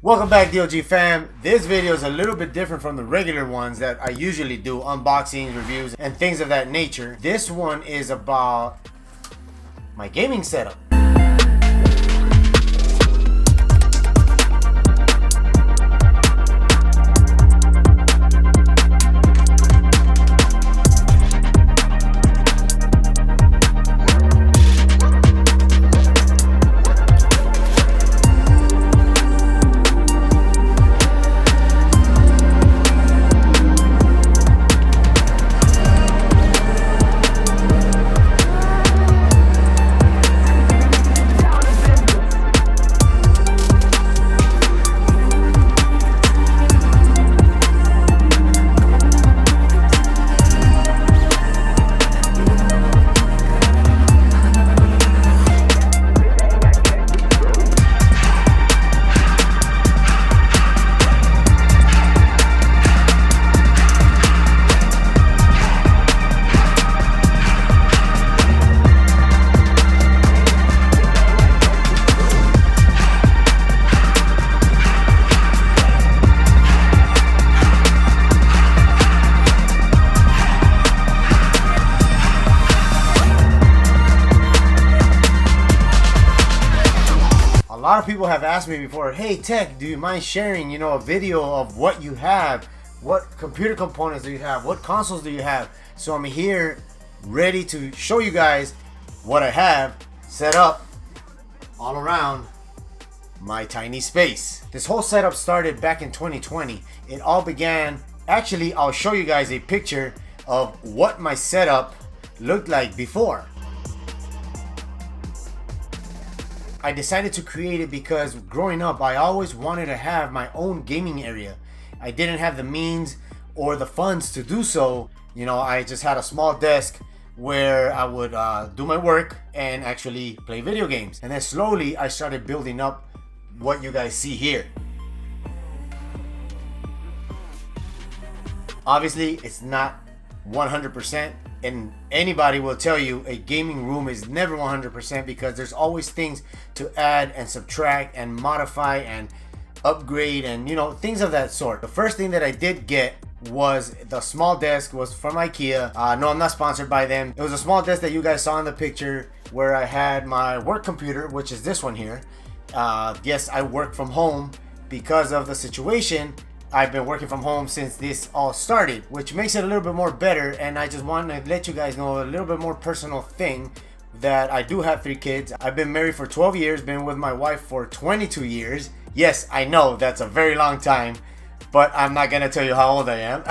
Welcome back, DOG fam. This video is a little bit different from the regular ones that I usually do, unboxings, reviews, and things of that nature. This one is about my gaming setup. A lot of people have asked me before, hey tEcK, do you mind sharing, a video of what you have? What computer components do you have? What consoles do you have? So I'm here ready to show you guys what I have set up all around my tiny space. This whole setup started back in 2020. It all began, actually I'll show you guys a picture of what my setup looked like before. I decided to create it because growing up I always wanted to have my own gaming area. I didn't have the means or the funds to do so. I just had a small desk where I would do my work and actually play video games. And then slowly I started building up what you guys see here. Obviously it's not 100%. And anybody will tell you a gaming room is never 100% because there's always things to add and subtract and modify and upgrade and things of that sort. The first thing that I did get was the small desk, was from IKEA. No, I'm not sponsored by them. It was a small desk that you guys saw in the picture where I had my work computer, which is this one here. Yes, I work from home because of the situation. I've been working from home since this all started, which makes it a little bit more better. And I just want to let you guys know a little bit more personal thing that I do have 3 kids. I've been married for 12 years, been with my wife for 22 years. Yes, I know that's a very long time, but I'm not gonna tell you how old I am.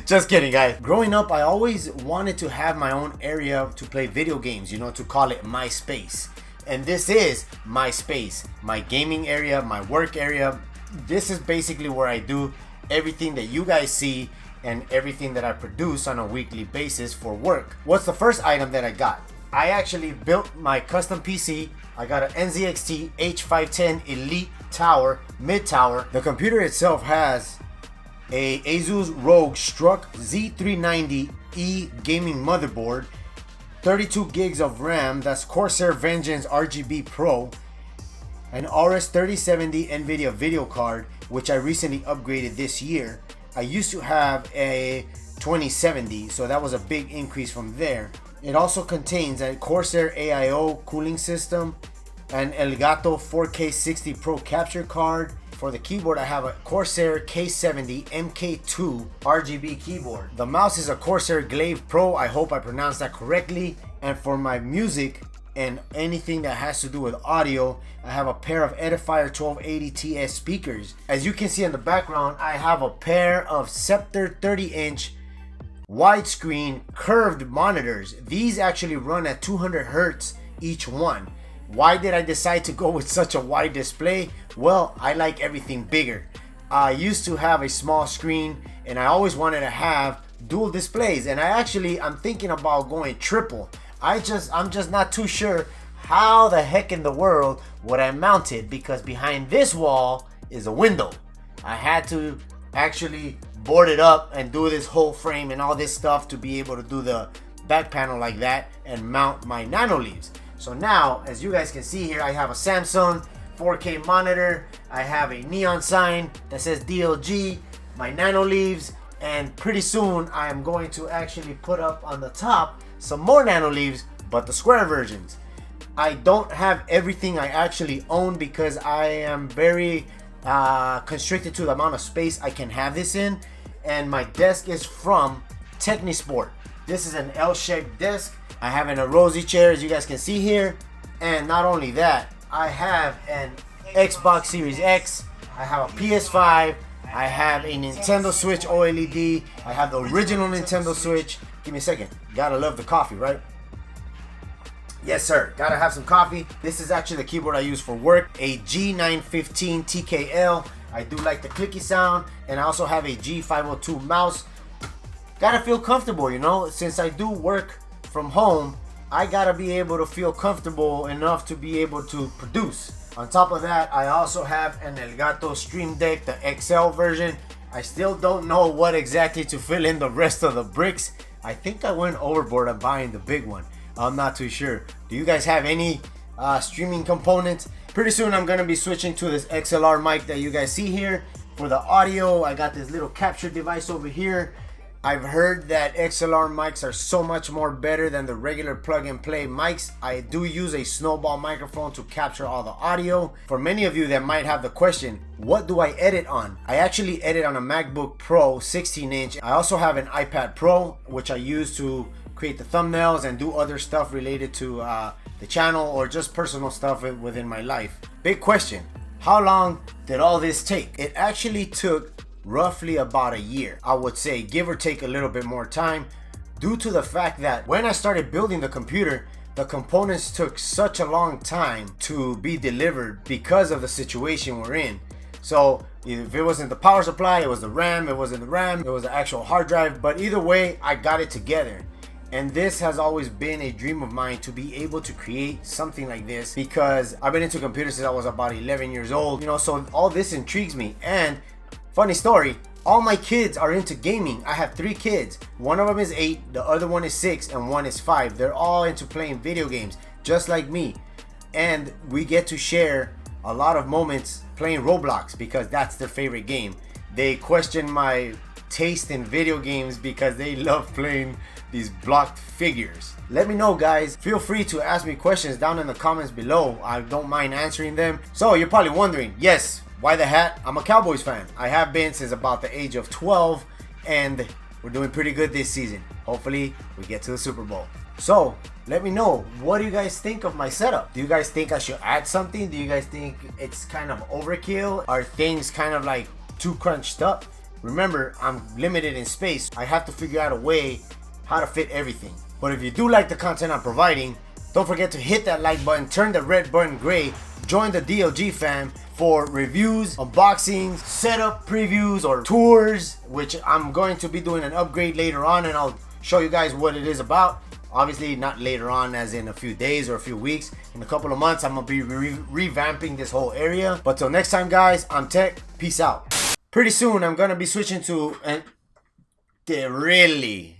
Just kidding, guys. Growing up, I always wanted to have my own area to play video games, to call it my space. And this is my space, my gaming area, my work area. This is basically where I do everything that you guys see and everything that I produce on a weekly basis for work. What's the first item that I got? I actually built my custom PC. I got an NZXT H510 Elite Tower, mid tower. The computer itself has a Asus ROG Strux Z390E gaming motherboard, 32 gigs of RAM, that's Corsair Vengeance RGB Pro, an RS 3070 NVIDIA video card, which I recently upgraded this year. I used to have a 2070, so that was a big increase from there. It also contains a Corsair AIO cooling system, an Elgato 4K 60 Pro capture card. For the keyboard, I have a Corsair K70 MK2 RGB keyboard. The mouse is a Corsair Glaive Pro, I hope I pronounced that correctly. And for my music and anything that has to do with audio, I have a pair of Edifier 1280 TS speakers. As you can see in the background, I have a pair of Scepter 30-inch widescreen curved monitors. These actually run at 200 Hertz each one. Why did I decide to go with such a wide display? Well, I like everything bigger. I used to have a small screen and I always wanted to have dual displays, and I'm thinking about going triple. I'm just not too sure how the heck in the world would I mount it, because behind this wall is a window. I had to actually board it up and do this whole frame and all this stuff to be able to do the back panel like that and mount my nano leaves. So now, as you guys can see here, I have a Samsung 4K monitor. I have a neon sign that says DLG, my nano leaves, and pretty soon I am going to actually put up on the top some more nano leaves, but the square versions. I don't have everything I actually own because I am very constricted to the amount of space I can have this in, and my desk is from Technisport. This is an L-shaped desk. I have an Rosy chair, as you guys can see here, and not only that, I have an Xbox Series X, I have a PS5, I have a Nintendo Switch OLED, I have the original Nintendo Switch. Give me a second, gotta love the coffee, right? Yes sir, gotta have some coffee. This is actually the keyboard I use for work, a G915 TKL. I do like the clicky sound, and I also have a G502 mouse. Gotta feel comfortable, you know, since I do work from home, I gotta be able to feel comfortable enough to be able to produce. On top of that, I also have an Elgato Stream Deck, the XL version. I still don't know what exactly to fill in the rest of the bricks. I think I went overboard on buying the big one. I'm not too sure. Do you guys have any streaming components? Pretty soon I'm gonna be switching to this XLR mic that you guys see here. For the audio, I got this little capture device over here. I've heard that XLR mics are so much more better than the regular plug and play mics. I do use a snowball microphone to capture all the audio. For many of you that might have the question, what do I edit on? I actually edit on a MacBook Pro 16-inch. I also have an iPad Pro, which I use to create the thumbnails and do other stuff related to the channel or just personal stuff within my life. Big question, how long did all this take? It actually took roughly about a year. I would say give or take a little bit more time, due to the fact that when I started building the computer, the components took such a long time to be delivered because of the situation we're in. So if it wasn't the power supply, it was the RAM, it wasn't the RAM, it was the actual hard drive, but either way, I got it together. And this has always been a dream of mine, to be able to create something like this, because I've been into computers since I was about 11 years old, you know, so all this intrigues me. And funny story, all my kids are into gaming. I have 3 kids. One of them is 8, the other one is 6, and one is 5. They're all into playing video games, just like me. And we get to share a lot of moments playing Roblox because that's their favorite game. They question my taste in video games because they love playing these blocked figures. Let me know, guys. Feel free to ask me questions down in the comments below. I don't mind answering them. So you're probably wondering, yes, why the hat? I'm a Cowboys fan. I have been since about the age of 12, and we're doing pretty good this season. Hopefully we get to the Super Bowl. So let me know, what do you guys think of my setup? Do you guys think I should add something? Do you guys think it's kind of overkill? Are things kind of like too crunched up? Remember, I'm limited in space. I have to figure out a way how to fit everything. But if you do like the content I'm providing, don't forget to hit that like button, turn the red button gray, join the DLG fam for reviews, unboxings, setup previews, or tours, which I'm going to be doing an upgrade later on, and I'll show you guys what it is about. Obviously not later on as in a few days or a few weeks. In a couple of months I'm gonna be revamping this whole area. But till next time, guys, I'm tEcK. Peace out. Pretty soon I'm gonna be switching to really